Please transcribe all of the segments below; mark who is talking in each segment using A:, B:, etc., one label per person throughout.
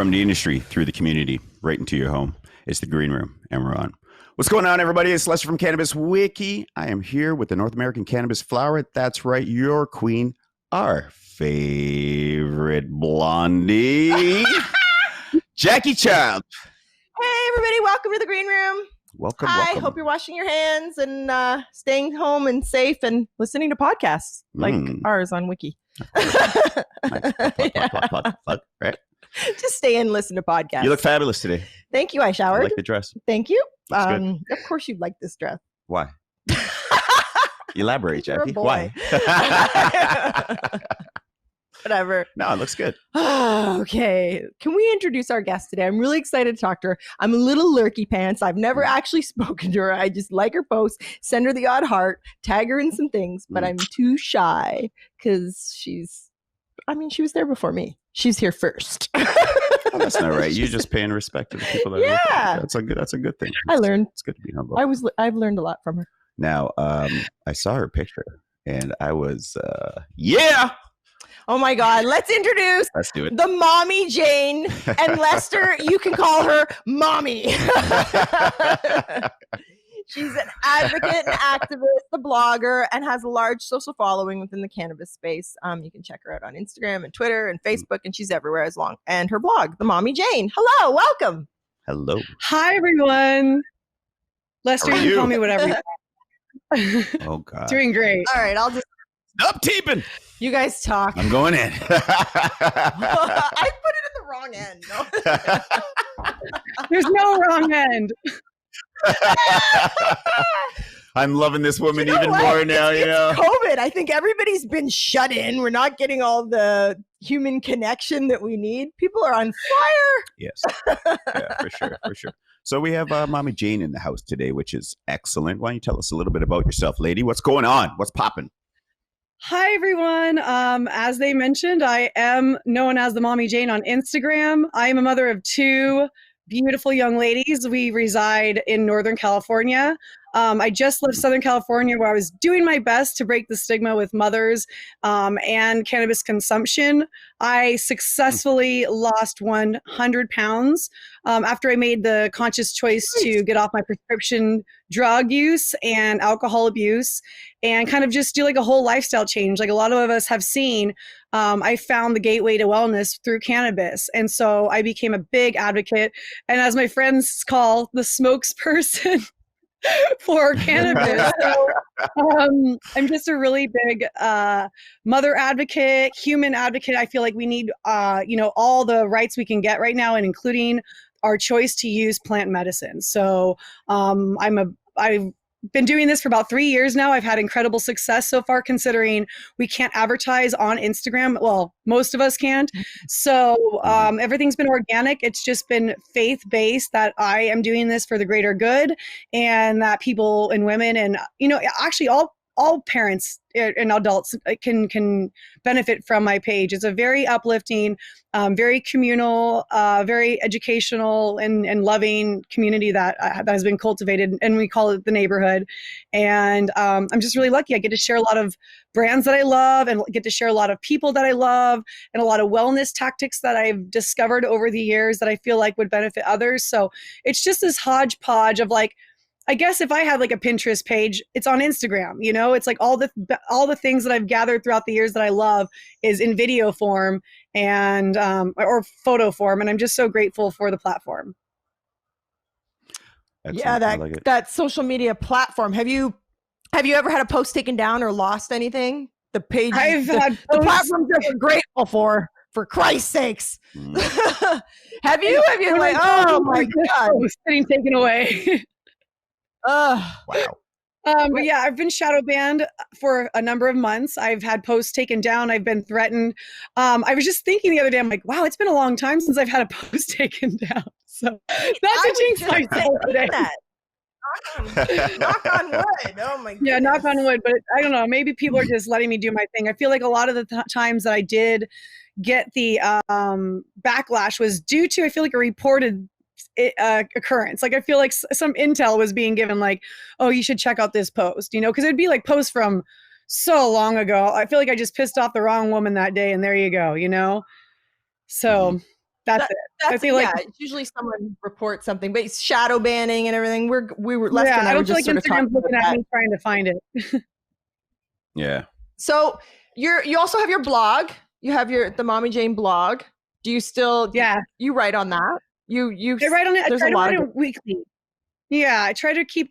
A: From the industry through the community, right into your home. It's the Green Room, and we're on. What's going on, everybody? It's Lester from Cannabis Wiki. I am here with the North American Cannabis Flower. That's right, your queen, our favorite blondie, Jackie Child.
B: Hey, everybody. Welcome to the Green Room.
A: Welcome.
B: Hope you're washing your hands and staying home and safe and listening to podcasts like ours on Wiki.
A: Nice. Plug, right?
B: Just stay and listen to podcasts.
A: You look fabulous today.
B: Thank you. I showered.
A: I like the dress.
B: Thank you.
A: Looks good.
B: Of course you'd like this dress.
A: Why? Elaborate,
B: You're a
A: Jackie.
B: boy.
A: Why?
B: Whatever.
A: No, it looks good.
B: Okay. Can we introduce our guest today? I'm really excited to talk to her. I'm a little lurky pants. I've never actually spoken to her. I just like her posts, send her the odd heart, tag her in some things, but I'm too shy because she was there before me. She's here first.
A: Oh, that's not right. You're just paying respect to the people that are looking. That's a good thing.
B: I learned.
A: It's good to be humble.
B: I've learned a lot from her.
A: Now, I saw her picture and I was yeah.
B: Oh my God. Let's introduce the Mommy Jane. And Lester, you can call her Mommy. She's an advocate, an activist, a blogger, and has a large social following within the cannabis space. You can check her out on Instagram and Twitter and Facebook, and she's everywhere and her blog, The Mommy Jane. Hello, welcome.
A: Hello.
C: Hi, everyone. Lester, you can call me whatever you want.
A: Oh, God.
C: Doing great.
B: All right, I'll just...
A: Stop teeping.
B: You guys talk.
A: I'm going in.
B: I put it in the wrong end. No.
C: There's no wrong end.
A: I'm loving this woman even more now.
B: It's COVID. I think everybody's been shut in. We're not getting all the human connection that we need. People are on fire.
A: Yes. Yeah, for sure. So we have Mommy Jane in the house today, which is excellent. Why don't you tell us a little bit about yourself, lady? What's going on? What's popping?
C: Hi, everyone. As they mentioned, I am known as the Mommy Jane on Instagram. I am a mother of two beautiful young ladies. We reside in Northern California. I just left Southern California, where I was doing my best to break the stigma with mothers and cannabis consumption. I successfully lost 100 pounds after I made the conscious choice to get off my prescription drug use and alcohol abuse and kind of just do like a whole lifestyle change. Like a lot of us have seen, I found the gateway to wellness through cannabis. And so I became a big advocate. And as my friends call, the spokesperson for cannabis. So, I'm just a really big mother advocate, human advocate. I feel like we need, all the rights we can get right now, and including our choice to use plant medicine. So I've been doing this for about 3 years now. I've had incredible success so far, considering we can't advertise on Instagram. Well, most of us can't. So everything's been organic. It's just been faith-based that I am doing this for the greater good, and that people and women and, actually all parents and adults can benefit from my page. It's a very uplifting, very communal, very educational and loving community that has been cultivated, and we call it the neighborhood. And I'm just really lucky. I get to share a lot of brands that I love and get to share a lot of people that I love and a lot of wellness tactics that I've discovered over the years that I feel like would benefit others. So it's just this hodgepodge of like, I guess if I had like a Pinterest page, it's on Instagram, it's like all the things that I've gathered throughout the years that I love is in video form and, or photo form. And I'm just so grateful for the platform.
A: Excellent.
B: Yeah. That social media platform. Have you ever had a post taken down or lost anything? The page, the platforms that we're grateful for Christ's sakes. Have you like, oh my God,
C: getting taken away.
A: Wow.
C: But yeah, I've been shadow banned for a number of months. I've had posts taken down. I've been threatened. I was just thinking the other day, I'm like, wow, it's been a long time since I've had a post taken down. So not to jinx myself today.
B: Knock on wood. Oh my God.
C: Yeah, knock on wood. But I don't know. Maybe people are just letting me do my thing. I feel like a lot of the times that I did get the backlash was due to, I feel like, a reported occurrence. Like I feel like some intel was being given, like, oh, you should check out this post, because it'd be like posts from so long ago. I feel like I just pissed off the wrong woman that day, and there you go, So That's it. I feel like
B: it's usually someone reports something, but it's shadow banning and everything. We were Lester and I
C: I
B: were
C: don't feel
B: just
C: like
B: sort of talking
C: Instagram's looking
B: about
C: at
B: that.
C: me trying to find it.
A: Yeah.
B: So you also have your blog. You have the Mommy Jane blog. Do you still?
C: Yeah,
B: You write on that. You
C: I write on it. I
B: There's
C: try
B: a
C: to
B: lot
C: write
B: of
C: it weekly. Yeah, I try to keep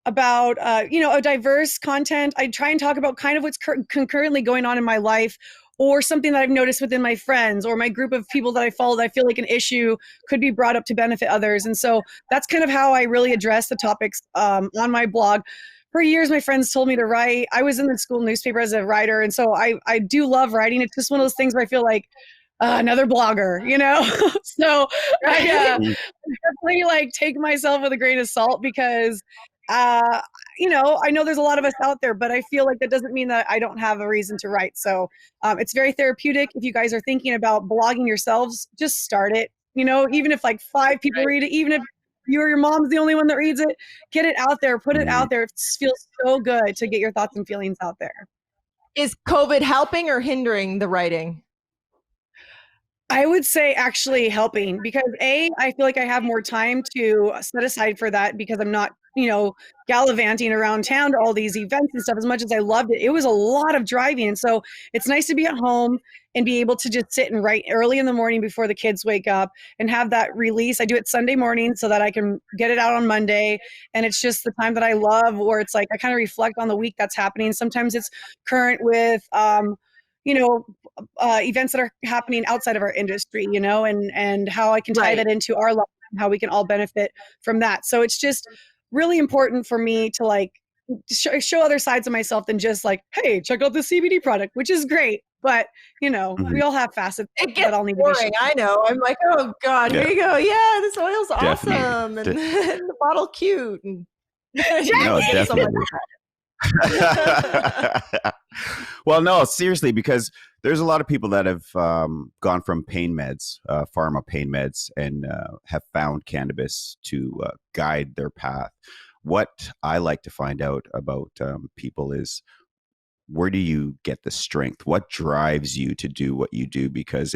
C: about a diverse content. I try and talk about kind of what's concurrently going on in my life, or something that I've noticed within my friends or my group of people that I follow that I feel like an issue could be brought up to benefit others. And so that's kind of how I really address the topics on my blog. For years, my friends told me to write. I was in the school newspaper as a writer, and so I do love writing. It's just one of those things where I feel like another blogger, So I
A: Mm.
C: definitely like take myself with a grain of salt because I know there's a lot of us out there, but I feel like that doesn't mean that I don't have a reason to write. So it's very therapeutic. If you guys are thinking about blogging yourselves, just start it. Even if like 5 people read it, even if you or your mom's the only one that reads it, get it out there, put it out there. It feels so good to get your thoughts and feelings out there.
B: Is COVID helping or hindering the writing?
C: I would say actually helping because I feel like I have more time to set aside for that because I'm not, gallivanting around town to all these events and stuff. As much as I loved it, it was a lot of driving. And so it's nice to be at home and be able to just sit and write early in the morning before the kids wake up and have that release. I do it Sunday morning so that I can get it out on Monday. And it's just the time that I love where it's like I kind of reflect on the week that's happening. Sometimes it's current with, events that are happening outside of our industry, and how I can tie that into our life and how we can all benefit from that. So it's just really important for me to like show other sides of myself than just like, hey, check out the CBD product, which is great. But, we all have facets that all need to be shared.
B: I know. I'm like, oh God, here you go. Yeah, this oil's awesome. And the bottle cute. And
A: no, definitely. Well, no, seriously, because there's a lot of people that have gone from pain meds, pharma pain meds, and have found cannabis to guide their path. What I like to find out about people is, where do you get the strength? What drives you to do what you do? Because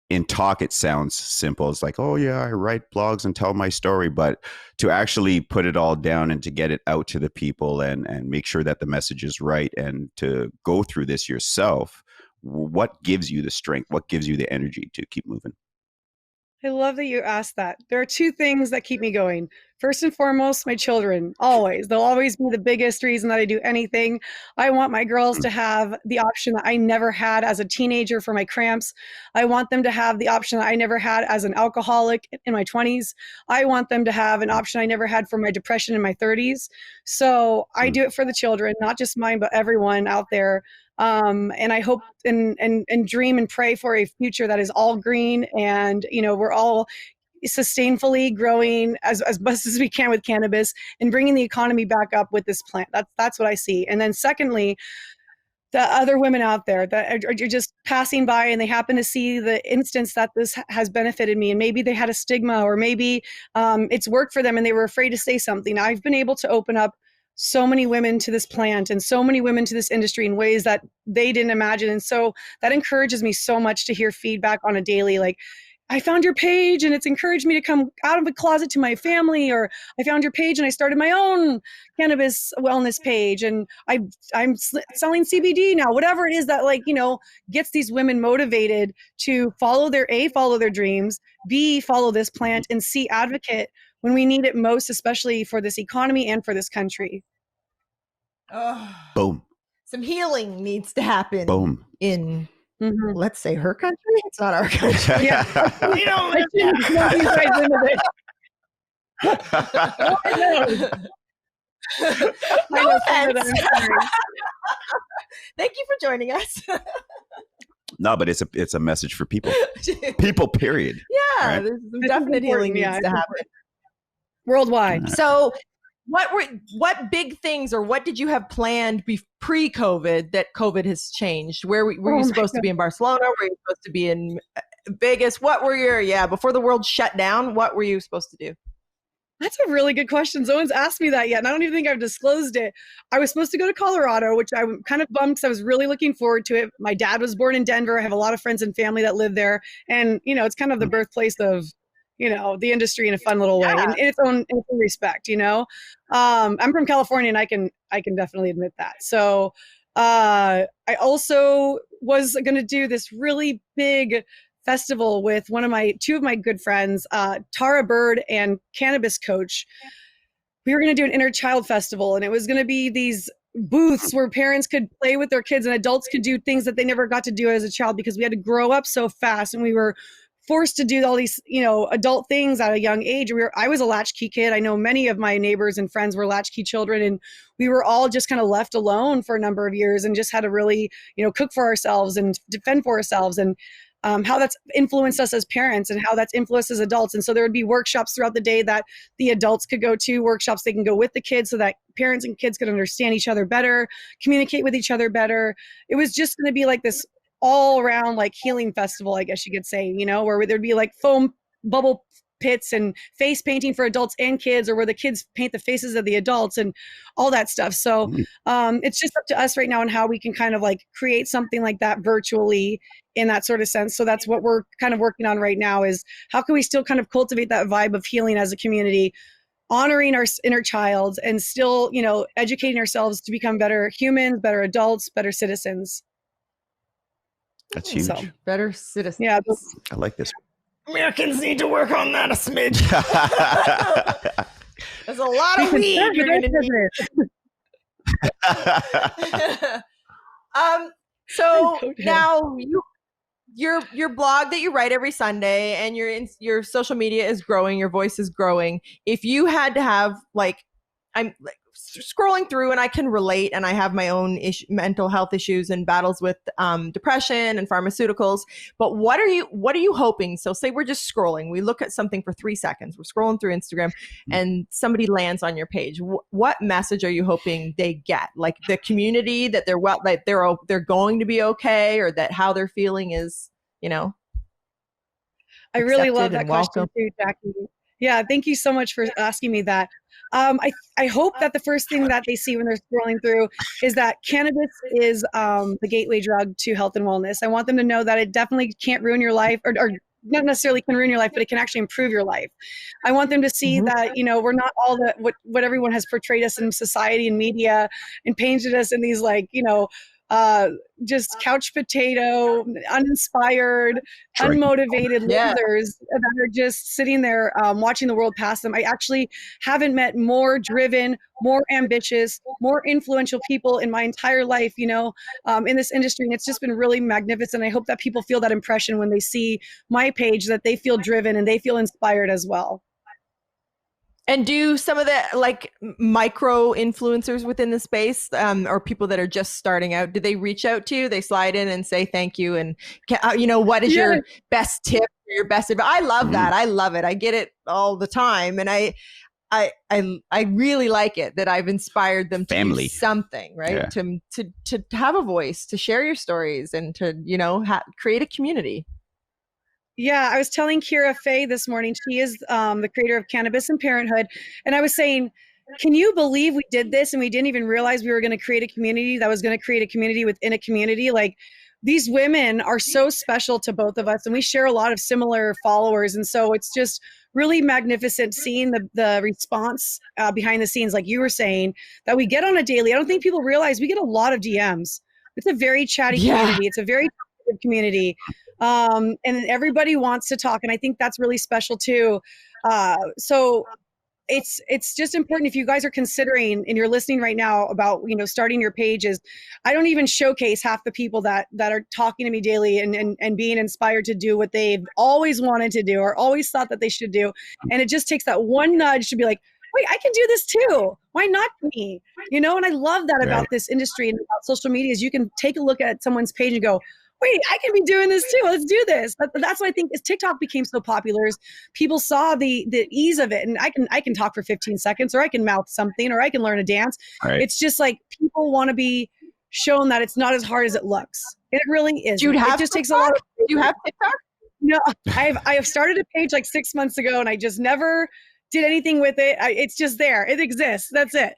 A: in talk, it sounds simple. It's like, oh yeah, I write blogs and tell my story. But to actually put it all down and to get it out to the people and make sure that the message is right and to go through this yourself, what gives you the strength? What gives you the energy to keep moving?
C: I love that you asked that. There are 2 things that keep me going. First and foremost, my children, always. They'll always be the biggest reason that I do anything. I want my girls to have the option that I never had as a teenager for my cramps. I want them to have the option that I never had as an alcoholic in my 20s. I want them to have an option I never had for my depression in my 30s. So I do it for the children, not just mine, but everyone out there. And I hope and dream and pray for a future that is all green and, we're all sustainably growing as best as we can with cannabis and bringing the economy back up with this plant. That's what I see. And then secondly, the other women out there that are just passing by and they happen to see the instance that this has benefited me, and maybe they had a stigma or maybe it's worked for them and they were afraid to say something. I've been able to open up so many women to this plant and so many women to this industry in ways that they didn't imagine. And so that encourages me so much to hear feedback on a daily, like, I found your page and it's encouraged me to come out of the closet to my family, or I found your page and I started my own cannabis wellness page and I'm selling CBD now, whatever it is that gets these women motivated to follow their dreams, B, follow this plant, and C, advocate when we need it most, especially for this economy and for this country.
A: Boom.
B: Some healing needs to happen.
A: Boom.
B: In let's say her country. It's not our country.
A: Yeah.
B: We don't live there. No offense. Thank you for joining us.
A: No, but it's a message for people. People, period.
B: Yeah,
A: right?
B: there's some definite healing needs to happen
C: worldwide.
B: So what big things or what did you have planned pre-COVID that COVID has changed? Were you supposed to be in Barcelona? Were you supposed to be in Vegas? What were before the world shut down, what were you supposed to do?
C: That's a really good question. No one's asked me that yet, and I don't even think I've disclosed it. I was supposed to go to Colorado, which I'm kind of bummed because I was really looking forward to it. My dad was born in Denver. I have a lot of friends and family that live there, and it's kind of the birthplace of the industry in a fun little way, in its own respect. I'm from California, and I can definitely admit that. So I also was going to do this really big festival with two of my good friends, Tara Bird and Cannabis Coach. We were going to do an inner child festival, and it was going to be these booths where parents could play with their kids and adults could do things that they never got to do as a child because we had to grow up so fast and we were forced to do all these, adult things at a young age. I was a latchkey kid. I know many of my neighbors and friends were latchkey children, and we were all just kind of left alone for a number of years and just had to really, cook for ourselves and defend for ourselves, and how that's influenced us as parents and how that's influenced as adults. And so there would be workshops throughout the day that the adults could go to, workshops they can go with the kids so that parents and kids could understand each other better, communicate with each other better. It was just going to be like this all around like healing festival, I guess you could say, where there'd be like foam bubble pits and face painting for adults and kids, or where the kids paint the faces of the adults and all that stuff. So it's just up to us right now on how we can kind of like create something like that virtually in that sort of sense. So that's what we're kind of working on right now, is how can we still kind of cultivate that vibe of healing as a community, honoring our inner child, and still, educating ourselves to become better humans, better adults, better citizens.
A: That's huge.
C: So,
B: Better citizens.
C: yeah.
A: I like this.
B: Americans need to work on that a smidge. There's a lot of weed you're going to need. So now your blog that you write every Sunday and your social media is growing, your voice is growing. If you had to have I'm scrolling through and I can relate, and I have my own mental health issues and battles with depression and pharmaceuticals. But what are you hoping? So say we're just scrolling. We look at something for 3 seconds. We're scrolling through Instagram and somebody lands on your page. What message are you hoping they get? Like the community, that they're going to be okay, or that how they're feeling is,
C: I really love that
B: welcome.
C: question too, Jackie. Yeah, thank you so much for asking me that. I hope that the first thing that they see when they're scrolling through is that cannabis is the gateway drug to health and wellness. I want them to know that it definitely can't ruin your life, or not necessarily can ruin your life, but it can actually improve your life. I want them to see that, we're not all what everyone has portrayed us in society and media and painted us in these just couch potato, uninspired, unmotivated losers that are just sitting there watching the world pass them. I actually haven't met more driven, more ambitious, more influential people in my entire life, in this industry. And it's just been really magnificent. I hope that people feel that impression when they see my page, that they feel driven and they feel inspired as well.
B: And do some of the micro influencers within the space, or people that are just starting out, do they reach out to you? They slide in and say thank you, and what is your best tip or your best advice? I love that. I love it. I get it all the time, and I really like it that I've inspired them to do something, right? Yeah. To have a voice, to share your stories, and to create a community.
C: Yeah, I was telling Kira Faye this morning, she is the creator of Cannabis and Parenthood. And I was saying, can you believe we did this and we didn't even realize we were going to create a community that was going to create a community within a community? Like, these women are so special to both of us, and we share a lot of similar followers. And so it's just really magnificent seeing the response behind the scenes, like you were saying, that we get on a daily. I don't think people realize we get a lot of DMs. It's a very chatty community. It's a very talkative community. And everybody wants to talk. And I think that's really special too. So it's just important, if you guys are considering and you're listening right now about, starting your pages, I don't even showcase half the people that are talking to me daily and being inspired to do what they've always wanted to do or always thought that they should do. And it just takes that one nudge to be like, wait, I can do this too. Why not me? And I love that about this industry and about social media, is you can take a look at someone's page and go, wait, I can be doing this too. Let's do this. That's what I think, is TikTok became so popular, is people saw the ease of it. And I can talk for 15 seconds, or I can mouth something, or I can learn a dance. Right. It's just like, people want to be shown that it's not as hard as it looks. It really is.
B: Do
C: takes a lot of.
B: Do you have TikTok?
C: No, I have started a page like 6 months ago, and I just never did anything with it. It's just there. It exists. That's it.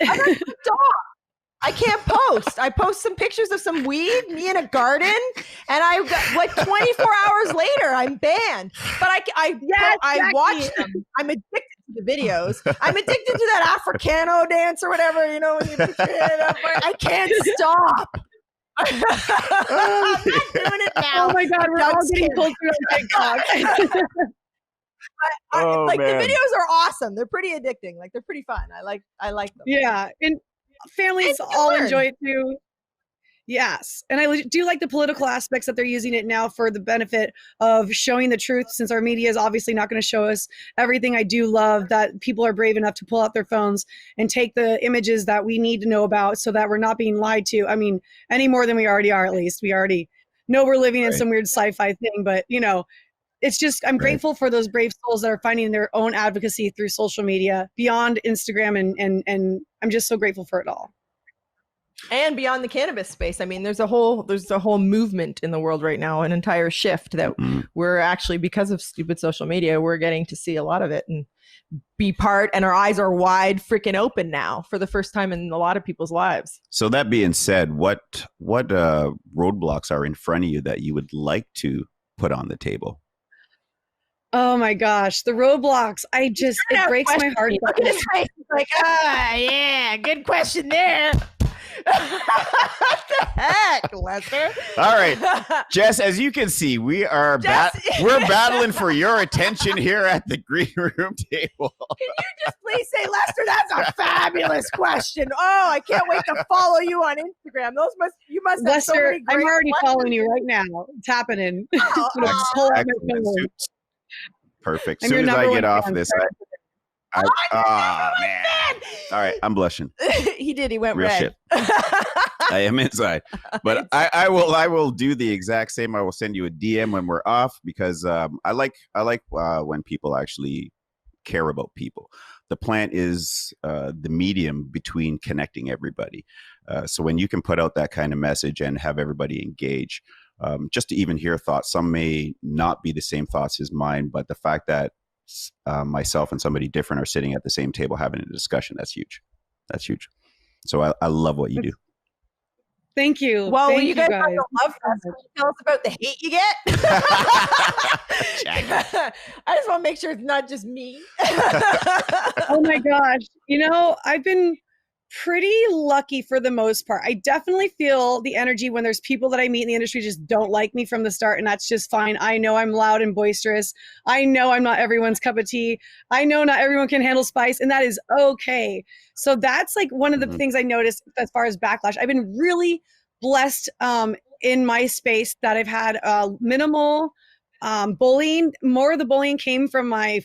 B: I can't post. I post some pictures of some weed, me in a garden, and I got like 24 hours later, I'm banned. But I watch them. I'm addicted to the videos. I'm addicted to that Africano dance or whatever, you know, when you put your head up. I can't stop. I'm not doing it now.
C: Oh my God, we're all getting closer to TikTok.
B: The videos are awesome. They're pretty addicting. Like they're pretty fun. I like them.
C: Yeah, and families all enjoy it too. Yes, and I do like the political aspects that they're using it now for the benefit of showing the truth, since our media is obviously not going to show us everything. I do love that people are brave enough to pull out their phones and take the images that we need to know about so that we're not being lied to. I mean, any more than we already are, at least. We already know we're living in some weird sci-fi thing, but you know, it's just, I'm grateful for those brave souls that are finding their own advocacy through social media beyond Instagram. And I'm just so grateful for it all.
B: And beyond the cannabis space. I mean, there's a whole movement in the world right now, an entire shift that we're actually, because of stupid social media, we're getting to see a lot of it and be part, and our eyes are wide freaking open now for the first time in a lot of people's lives.
A: So that being said, what roadblocks are in front of you that you would like to put on the table?
C: Oh my gosh, the roadblocks. It breaks my heart.
B: Look at his face. It's like, yeah, good question there. What the heck, Lester?
A: All right, Jess, as you can see, we are we're battling for your attention here at the green room table.
B: Can you just please say, Lester, that's a fabulous question. Oh, I can't wait to follow you on Instagram. You must have
C: Lester,
B: so many great
C: I'm already
B: questions.
C: following you right now. It's happening.
A: Perfect. As soon as I get off this, man. All right, I'm blushing.
B: He did. He went
A: Real
B: red.
A: shit. I am inside, but I will do the exact same. I will send you a DM when we're off, because I like when people actually care about people. The plant is the medium between connecting everybody. So when you can put out that kind of message and have everybody engage, just to even hear thoughts, some may not be the same thoughts as mine, but the fact that myself and somebody different are sitting at the same table having a discussion, that's huge. That's huge. So I love what you do.
C: Thank you.
B: Well,
C: Thank
B: you guys
C: guys.
B: have love fest. Can you tell us about the hate you get? I just want to make sure it's not just me.
C: Oh my gosh. You know, I've been pretty lucky for the most part. I definitely feel the energy when there's people that I meet in the industry just don't like me from the start, and that's just fine. I know I'm loud and boisterous. I know I'm not everyone's cup of tea. I know not everyone can handle spice, and that is okay. So that's like one of the things I noticed as far as backlash. I've been really blessed in my space that I've had minimal bullying. More of the bullying came from my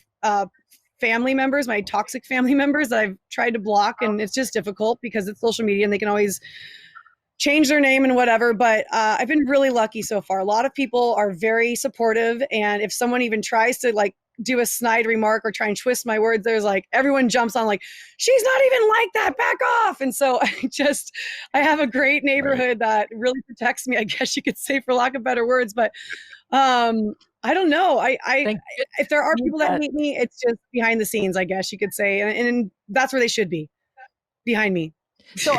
C: family members, my toxic family members that I've tried to block, and it's just difficult because it's social media and they can always change their name and whatever. But I've been really lucky so far. A lot of people are very supportive, and if someone even tries to like do a snide remark or try and twist my words, there's like everyone jumps on like, she's not even like that, back off. And so I have a great neighborhood that really protects me, I guess you could say, for lack of better words. But I don't know. If there are people that hate me, it's just behind the scenes, I guess you could say, and that's where they should be, behind me.
B: So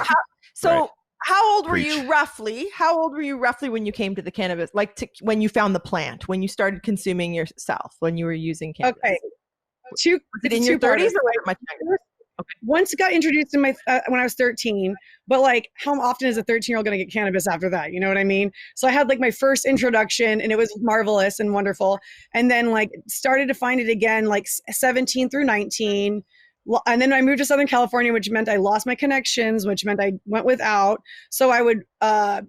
B: how old were you roughly? How old were you roughly when you came to the cannabis? When you found the plant, when you started consuming yourself, when you were using cannabis?
C: Okay.
B: Was it in your 30s or much younger?
C: Okay. Once it got introduced in my when I was 13, but like, how often is a 13-year-old going to get cannabis after that? You know what I mean? So I had like my first introduction, and it was marvelous and wonderful. And then like started to find it again, like 17 through 19. And then I moved to Southern California, which meant I lost my connections, which meant I went without. So I would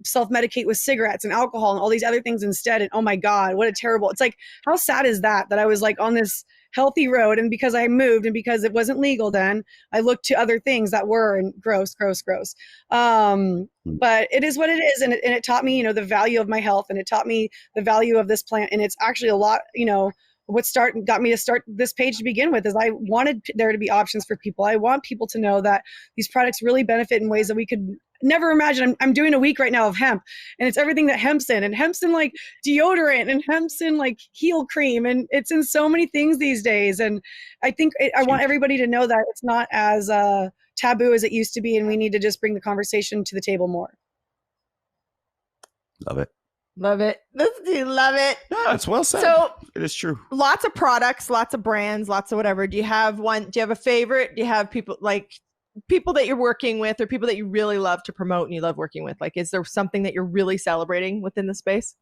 C: self-medicate with cigarettes and alcohol and all these other things instead. And oh my God, what a terrible, it's like, how sad is that I was like on this healthy road, and because I moved and because it wasn't legal then, I looked to other things that were, and gross. But it is what it is, and it taught me, you know, the value of my health, and it taught me the value of this plant, and it's actually a lot, you know, got me to start this page to begin with is I wanted there to be options for people. I want people to know that these products really benefit in ways that we could never imagine. I'm doing a week right now of hemp, and it's everything that hemp's in, and hemp's in like deodorant, and hemp's in like heel cream, and it's in so many things these days. And I think I want everybody to know that it's not as taboo as it used to be, and we need to just bring the conversation to the table more.
A: Love it.
B: Love it. Love it.
A: Yeah, it's well said.
B: So
A: it is true.
B: Lots of products, lots of brands, lots of whatever. Do you have a favorite? Do you have people that you're working with or people that you really love to promote and you love working with? Like, is there something that you're really celebrating within the space?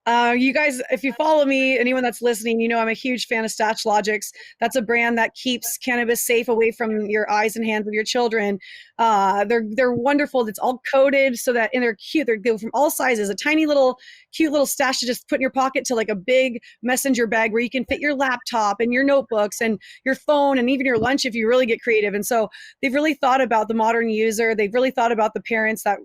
C: You guys, if you follow me, anyone that's listening, you know I'm a huge fan of Statch Logics. That's a brand that keeps cannabis safe away from your eyes and hands of your children. They're wonderful. It's all coated so that, and they're cute. They go from all sizes. A tiny little, cute little stash to just put in your pocket to like a big messenger bag where you can fit your laptop and your notebooks and your phone and even your lunch if you really get creative. And so they've really thought about the modern user. They've really thought about the parents that,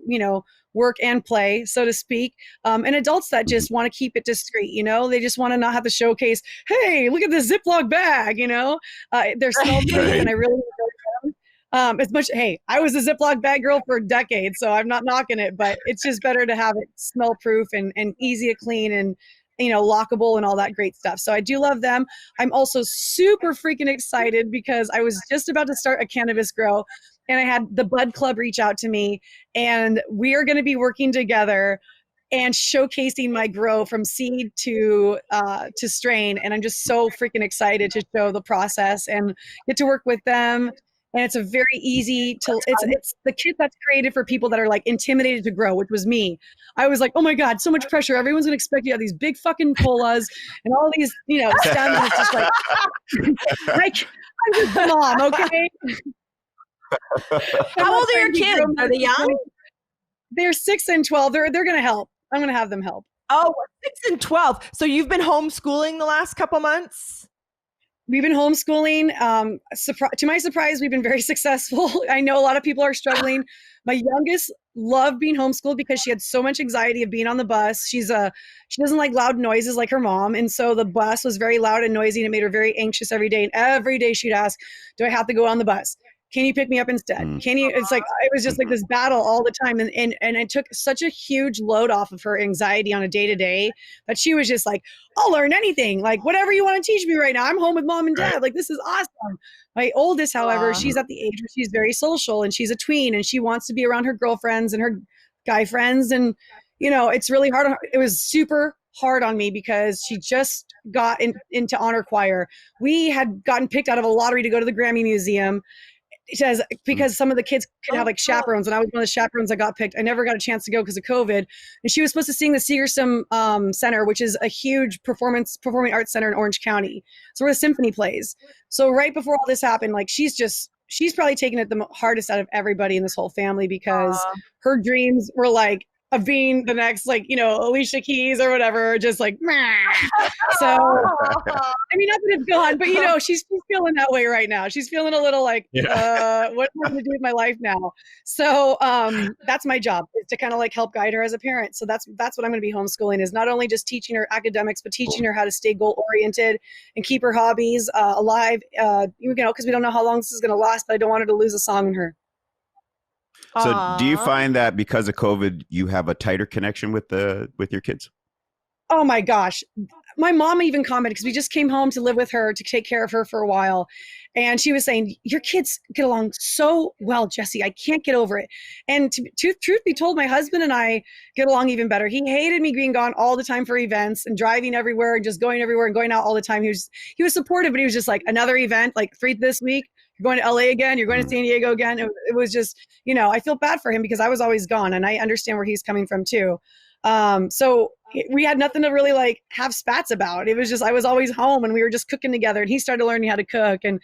C: work and play, so to speak, and adults that just want to keep it discreet. They just want to not have to showcase, hey, look at this Ziploc bag. They're small and I really enjoy them. As much, hey, I was a Ziploc bag girl for decades, so I'm not knocking it, but it's just better to have it smell proof and easy to clean and lockable and all that great stuff. So I do love them. I'm also super freaking excited because I was just about to start a cannabis grow, and I had the Bud Club reach out to me, and we are going to be working together and showcasing my grow from seed to strain. And I'm just so freaking excited to show the process and get to work with them. And it's a very easy to, it's the kit that's created for people that are like intimidated to grow, which was me. I was like, oh my God, so much pressure. Everyone's gonna expect you to have these big fucking colas and all these, stems. And it's just like, I'm just a mom, okay?
B: How old are your kids? Are they young?
C: They're 6 and 12. They're gonna help. I'm gonna have them help.
B: Oh, 6 and 12. So you've been homeschooling the last couple months?
C: We've been homeschooling. To my surprise, we've been very successful. I know a lot of people are struggling. My youngest loved being homeschooled because she had so much anxiety of being on the bus. She doesn't like loud noises like her mom. And so the bus was very loud and noisy, and it made her very anxious every day. And every day she'd ask, do I have to go on the bus? Can you pick me up instead? Can you? It's like, it was just like this battle all the time. And it took such a huge load off of her anxiety on a day-to-day that she was just like, I'll learn anything. Like, whatever you want to teach me right now. I'm home with mom and dad. Like, this is awesome. My oldest, however, she's at the age where she's very social, and she's a tween, and she wants to be around her girlfriends and her guy friends. And, it's really hard. It was super hard on me because she just got into honor choir. We had gotten picked out of a lottery to go to the Grammy Museum. Because some of the kids could have like chaperones, and I was one of the chaperones that got picked. I never got a chance to go because of COVID. And she was supposed to sing the Seagersom Center, which is a huge performing arts center in Orange County. So where the symphony plays. So right before all this happened, like she's probably taken it the hardest out of everybody in this whole family because her dreams were like of being the next, Alicia Keys or whatever, just like, meh. So, I mean, not that it's gone, but, she's feeling that way right now. She's feeling a little like, what am I going to do with my life now? So that's my job, is to kind of help guide her as a parent. So that's what I'm going to be homeschooling, is not only just teaching her academics, but teaching her how to stay goal-oriented and keep her hobbies alive, because we don't know how long this is going to last, but I don't want her to lose a song in her.
A: So do you find that because of COVID, you have a tighter connection with your kids?
C: Oh my gosh. My mom even commented, because we just came home to live with her to take care of her for a while. And she was saying, your kids get along so well, Jesse. I can't get over it. And truth be told, my husband and I get along even better. He hated me being gone all the time for events and driving everywhere and just going everywhere and going out all the time. He was supportive, but he was just like, another event, like 3 this week. You're going to LA again. You're going to San Diego again. It was just, I feel bad for him because I was always gone, and I understand where he's coming from too. So we had nothing to really have spats about. It was just, I was always home and we were just cooking together, and he started learning how to cook, and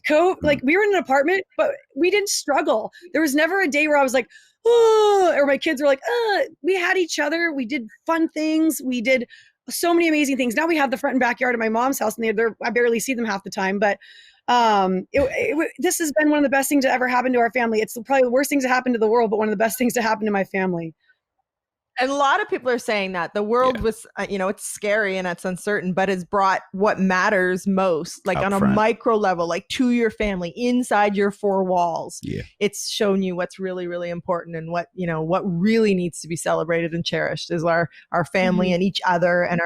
C: we were in an apartment, but we didn't struggle. There was never a day where I was like, oh, or my kids were like, we had each other. We did fun things. We did so many amazing things. Now we have the front and backyard of my mom's house, and I barely see them half the time, but this has been one of the best things to ever happen to our family. It's probably the worst things to happen to the world, but one of the best things to happen to my family.
B: And a lot of people are saying that the world was, it's scary and it's uncertain, but it's brought what matters most, like
A: Up
B: on a
A: front.
B: micro level, like to your family inside your four walls.
A: Yeah.
B: It's shown you what's really, really important and what really needs to be celebrated and cherished is our family and each other and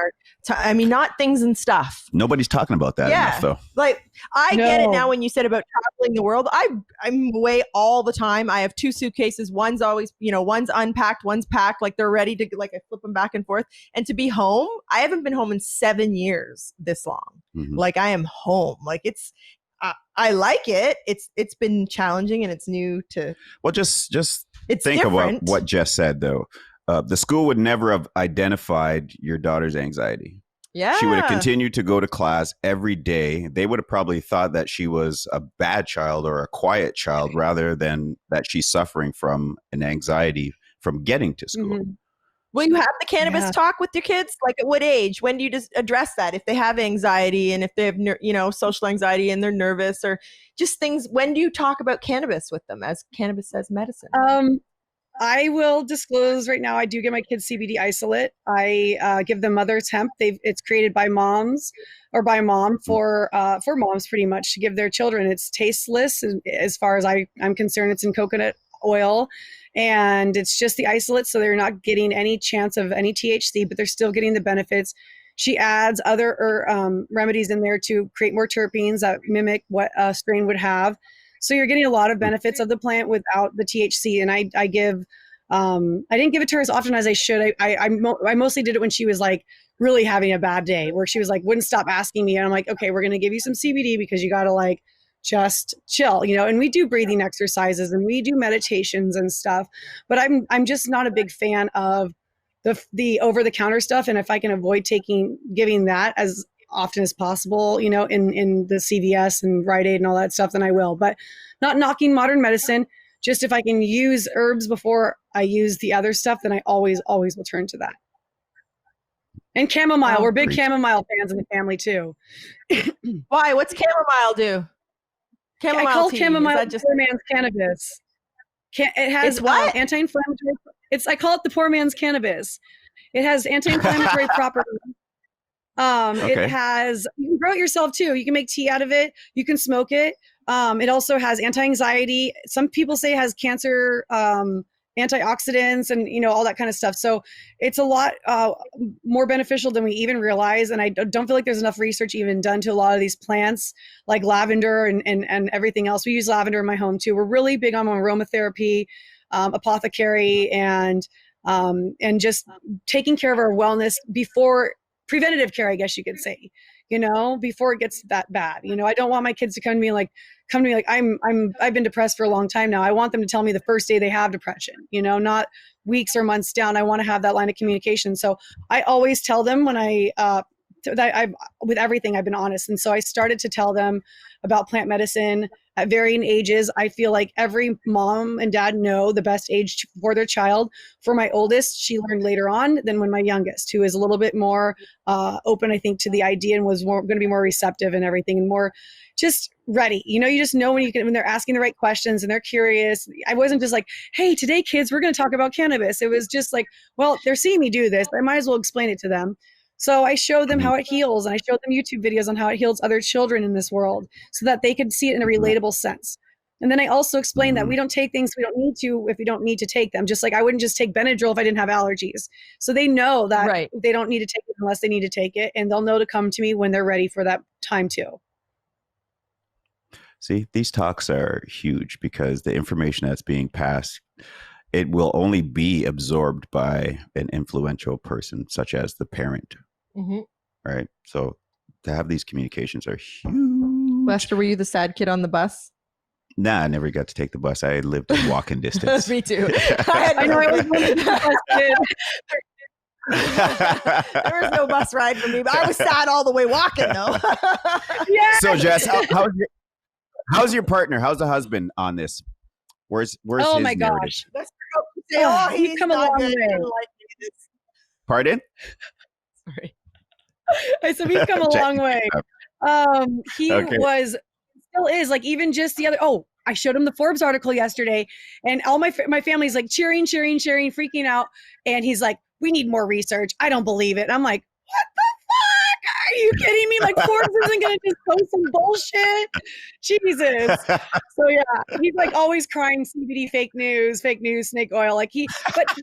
B: not things and stuff.
A: Nobody's talking about that enough, though.
B: Like I get it now when you said about traveling the world. I'm away all the time. I have 2 suitcases. One's always, one's unpacked, one's packed. Like they're ready to, like I flip them back and forth. And to be home, I haven't been home in 7 years this long.
A: Mm-hmm.
B: Like I am home. Like I like it. It's been challenging and it's new to.
A: Well, just
B: it's
A: think
B: different.
A: of what Jess said, though. The school would never have identified your daughter's anxiety.
B: Yeah.
A: She would have continued to go to class every day. They would have probably thought that she was a bad child or a quiet child rather than that she's suffering from an anxiety from getting to school.
B: Mm-hmm. Will you have the cannabis talk with your kids? Like at what age? When do you just address that? If they have anxiety and if they have, social anxiety and they're nervous or just things, when do you talk about cannabis with them as cannabis as medicine?
C: I will disclose right now, I do give my kids CBD isolate. I give them Mother's Hemp. It's created by moms or by mom for moms pretty much to give their children. It's tasteless as far as I'm concerned. It's in coconut oil and it's just the isolate. So they're not getting any chance of any THC, but they're still getting the benefits. She adds other remedies in there to create more terpenes that mimic what a strain would have. So you're getting a lot of benefits of the plant without the THC. And I give, I didn't give it to her as often as I should. I mostly did it when she was like really having a bad day where she was like, wouldn't stop asking me. And I'm like, okay, we're going to give you some CBD because you got to like just chill, and we do breathing exercises and we do meditations and stuff, but I'm just not a big fan of the over the counter stuff. And if I can avoid giving that as often as possible, in the CVS and Rite Aid and all that stuff, then I will. But not knocking modern medicine. Just if I can use herbs before I use the other stuff, then I always will turn to that. And chamomile. We're big chamomile fans in the family too.
B: Why? What's chamomile do? Chamomile
C: I call
B: tea.
C: chamomile the poor man's cannabis. It has anti-inflammatory. I call it the poor man's cannabis. It has anti-inflammatory properties. It has, you can grow it yourself too. You can make tea out of it. You can smoke it. It also has anti-anxiety. Some people say it has cancer, antioxidants and, all that kind of stuff. So it's a lot more beneficial than we even realize. And I don't feel like there's enough research even done to a lot of these plants like lavender and everything else. We use lavender in my home too. We're really big on aromatherapy, apothecary and just taking care of our wellness before preventative care, I guess you could say, before it gets that bad. I don't want my kids to come to me like I've been depressed for a long time now. I want them to tell me the first day they have depression, not weeks or months down. I want to have that line of communication. So I always tell them when with everything I've been honest. And so I started to tell them about plant medicine at varying ages. I feel like every mom and dad know the best age for their child. For my oldest, she learned later on than when my youngest, who is a little bit more open, I think, to the idea and was going to be more receptive and everything and more just ready. You just know when they're asking the right questions and they're curious. I wasn't just like, hey, today, kids, we're going to talk about cannabis. It was just like, well, they're seeing me do this. I might as well explain it to them. So I showed them how it heals and I showed them YouTube videos on how it heals other children in this world so that they could see it in a relatable sense. And then I also explained that we don't take things we don't need to if we don't need to take them. Just like I wouldn't just take Benadryl if I didn't have allergies. So they know that they don't need to take it unless they need to take it. And they'll know to come to me when they're ready for that time too.
A: See, these talks are huge because the information that's being passed, it will only be absorbed by an influential person such as the parent. Mm-hmm. Right. So to have these communications are huge.
B: Lester, were you the sad kid on the bus?
A: Nah, I never got to take the bus. I lived in walking distance.
B: Me too. I know I was the bus kid. There was no bus ride for me, but I was sad all the way walking though.
A: Yeah. So Jess, how's your partner? How's the husband on this? Where's
C: oh
A: his
C: my
A: narrative?
C: Gosh. He's come a long way.
A: Pardon?
B: Sorry.
C: I said we've come a long way. He still is like even just the other. Oh, I showed him the Forbes article yesterday, and all my family's like cheering, freaking out. And he's like, we need more research. I don't believe it. And I'm like, what the fuck? Are you kidding me? Like, Forbes isn't going to just post some bullshit. Jesus. So yeah, he's like always crying CBD, fake news, snake oil. Like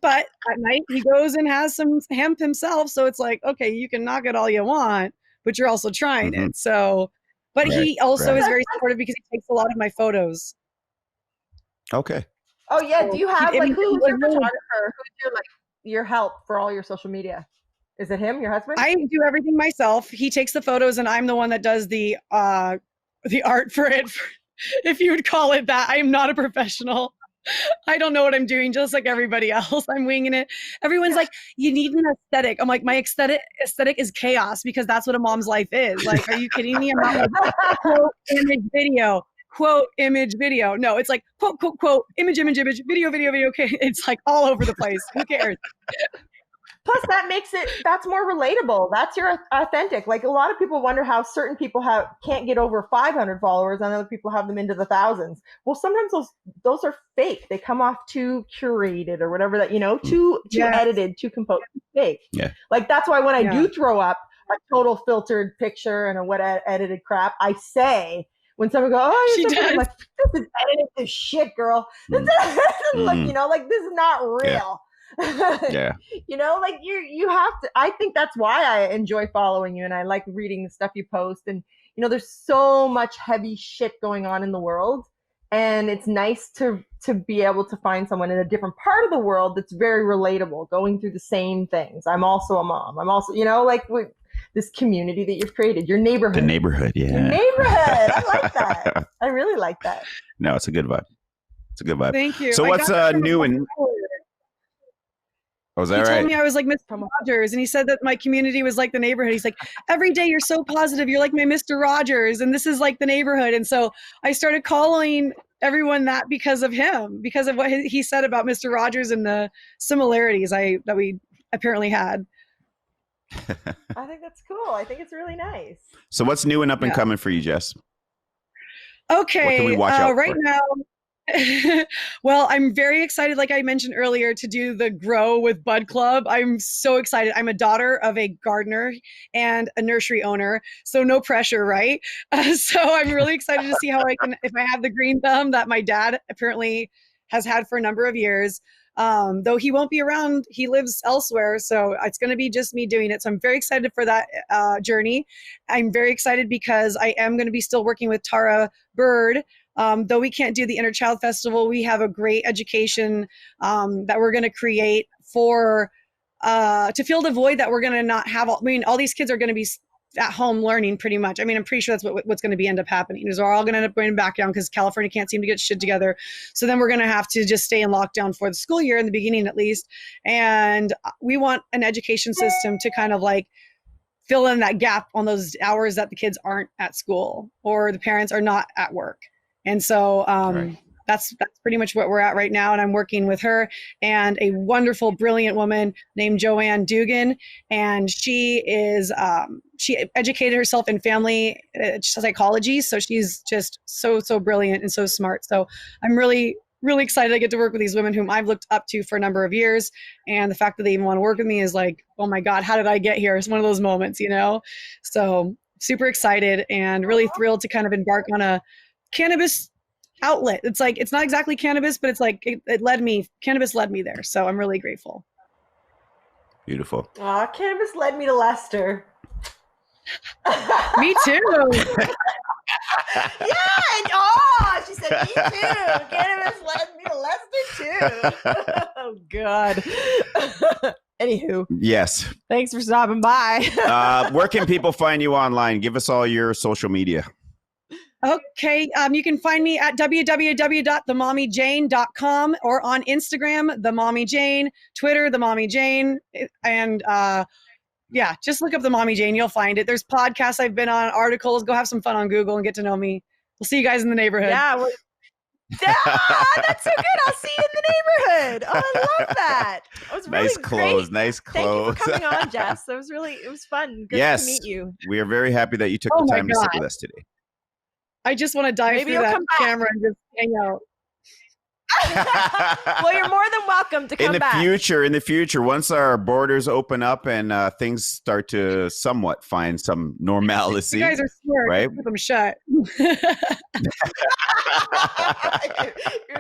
C: but at night he goes and has some hemp himself. So it's like, okay, you can knock it all you want, but you're also trying it. So, but he also is very supportive because he takes a lot of my photos.
A: Okay.
B: Oh yeah. Do you have like who's your photographer? Who's your help for all your social media? Is it him, your husband?
C: I do everything myself. He takes the photos, and I'm the one that does the art for it. If you would call it that. I am not a professional. I don't know what I'm doing, just like everybody else. I'm winging it. Everyone's like, you need an aesthetic. I'm like, my aesthetic is chaos, because that's what a mom's life is. Like, are you kidding me? I'm not like, quote, image, video. No, it's like, quote, image, video. Okay, it's like all over the place. Who cares?
B: Plus, that's more relatable. That's your authentic. Like, a lot of people wonder how certain people can't get over 500 followers and other people have them into the thousands. Well, sometimes those are fake. They come off too curated or whatever, that, too edited, too composed, fake. Yeah. Like, that's why when I do throw up a total filtered picture and a what edited crap, I say, when someone goes, oh, you're so good, I'm like, this is edited as shit, girl. This doesn't look, like, this is not real.
A: Yeah. Yeah.
B: Like you have to. I think that's why I enjoy following you, and I like reading the stuff you post. And there's so much heavy shit going on in the world, and it's nice to be able to find someone in a different part of the world that's very relatable, going through the same things. I'm also a mom. I'm also, like, with this community that you've created, your neighborhood.
A: The neighborhood, yeah.
B: Your neighborhood. I like that. I really like that.
A: No, it's a good vibe. It's a good vibe.
C: Thank you.
A: So what's new and? Oh, is that right?
C: He told me I was like Mr. Rogers, and he said that my community was like the neighborhood. He's like, every day you're so positive. You're like my Mr. Rogers, and this is like the neighborhood. And so I started calling everyone that because of him, because of what he said about Mr. Rogers and the similarities that we apparently had.
B: I think that's cool. I think it's really nice.
A: So what's new and up and coming for you, Jess?
C: Okay.
A: What can we watch out
C: right
A: for?
C: now? Well, I'm very excited, like I mentioned earlier, to do the Grow with Bud Club. I'm so excited. I'm a daughter of a gardener and a nursery owner, so no pressure, right? So I'm really excited to see how I can, if I have the green thumb that my dad apparently has had for a number of years. Though he won't be around, he lives elsewhere, so it's going to be just me doing it. So I'm very excited for that journey. I'm very excited because I am going to be still working with Tara Bird. Though we can't do the Inner Child Festival, we have a great education that we're going to create to fill the void that we're going to not have. All these kids are going to be at home learning pretty much. I'm pretty sure that's what's going to end up happening, is we're all going to end up going back down because California can't seem to get shit together. So then we're going to have to just stay in lockdown for the school year, in the beginning at least. And we want an education system to kind of like fill in that gap on those hours that the kids aren't at school or the parents are not at work. And so that's pretty much what we're at right now. And I'm working with her and a wonderful, brilliant woman named Joanne Dugan. And she is, she educated herself in family psychology. So she's just so brilliant and so smart. So I'm really, really excited I get to work with these women whom I've looked up to for a number of years. And the fact that they even want to work with me is like, oh my God, how did I get here? It's one of those moments, So super excited and really thrilled to kind of embark on a cannabis outlet. It's like, it's not exactly cannabis, but it's like cannabis led me there. So I'm really grateful.
A: Beautiful.
B: Cannabis led me to Lester.
C: Me too.
B: Yeah. She said me too. Cannabis led me to Lester too. Oh God. Anywho.
A: Yes.
B: Thanks for stopping by.
A: Where can people find you online? Give us all your social media.
C: Okay, you can find me at www.themommyjane.com or on Instagram, The Mommy Jane, Twitter, The Mommy Jane, and just look up The Mommy Jane. You'll find it. There's podcasts I've been on, articles. Go have some fun on Google and get to know me. We'll see you guys in the neighborhood.
B: Yeah, that's so good. I'll see you in the neighborhood. Oh, I love that. It was really
A: nice clothes.
B: Great.
A: Nice clothes.
B: Thank you for coming on, Jess. It was fun. Good to meet you.
A: We are very happy that you took the time to sit with us today.
C: I just want to dive through that camera and just hang out.
B: Well, you're more than welcome to come back.
A: In the future, once our borders open up and things start to somewhat find some normalcy.
C: You guys are smart.
A: Right?
C: Keep them shut.
B: You're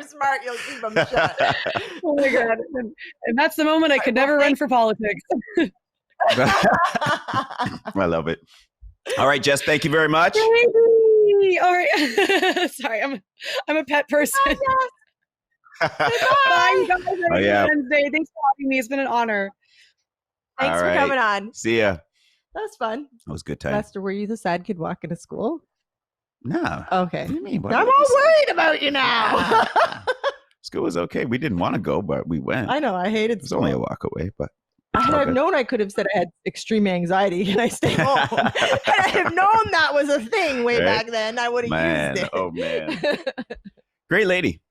B: smart. You'll keep them shut.
C: Oh my God. And that's the moment I could never run for politics.
A: I love it. All right, Jess, thank you very much.
C: Baby. All right. Sorry, I'm a pet person. Bye, you guys.
A: Oh, yeah.
C: Wednesday. Thanks for having me. It's been an honor.
B: Thanks for coming on.
A: See ya.
B: That was fun.
A: That was a good time.
B: Lester, were you the sad kid walking to school?
A: No.
B: Okay.
A: What do you mean?
B: I'm all worried about you now.
A: School was okay. We didn't want to go, but we went.
B: I know. I hated
A: It was
B: school.
A: only a walk away, but
B: Had I known, I could have said I had extreme anxiety and I stayed home. Had I have known that was a thing way back then, I would have used it.
A: Oh, man. Great lady.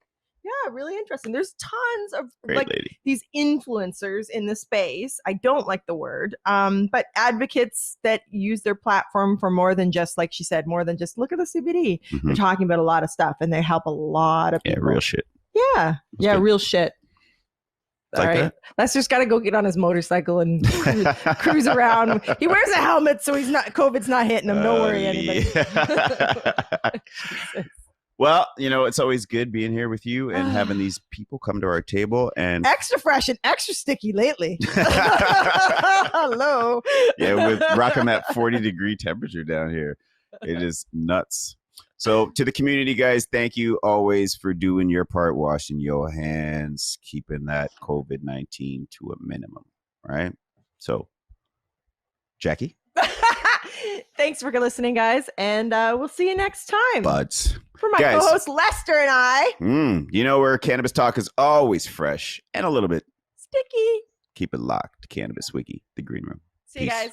B: Yeah, really interesting. There's tons of
A: Great lady.
B: these influencers in the space. I don't like the word, but advocates that use their platform for more than just, like she said, more than just look at the CBD.
A: Mm-hmm.
B: They're talking about a lot of stuff and they help a lot of people.
A: Yeah, real shit.
B: Yeah. Yeah,
A: good.
B: real shit.
A: Like
B: All right.
A: that?
B: Lester's got to go get on his motorcycle and cruise around. He wears a helmet, so COVID's not hitting him. Don't worry, anybody.
A: Well, it's always good being here with you and having these people come to our table and
B: extra fresh and extra sticky lately. Hello.
A: Yeah, with rocking that 40-degree temperature down here. It is nuts. So to the community, guys, thank you always for doing your part, washing your hands, keeping that COVID-19 to a minimum, right? So, Jackie?
B: Thanks for listening, guys, and we'll see you next time.
A: Buds.
B: For my co-host Lester and I.
A: Where cannabis talk is always fresh and a little bit
B: sticky.
A: Keep it locked. Cannabis Wiki, the Green Room.
B: See you guys.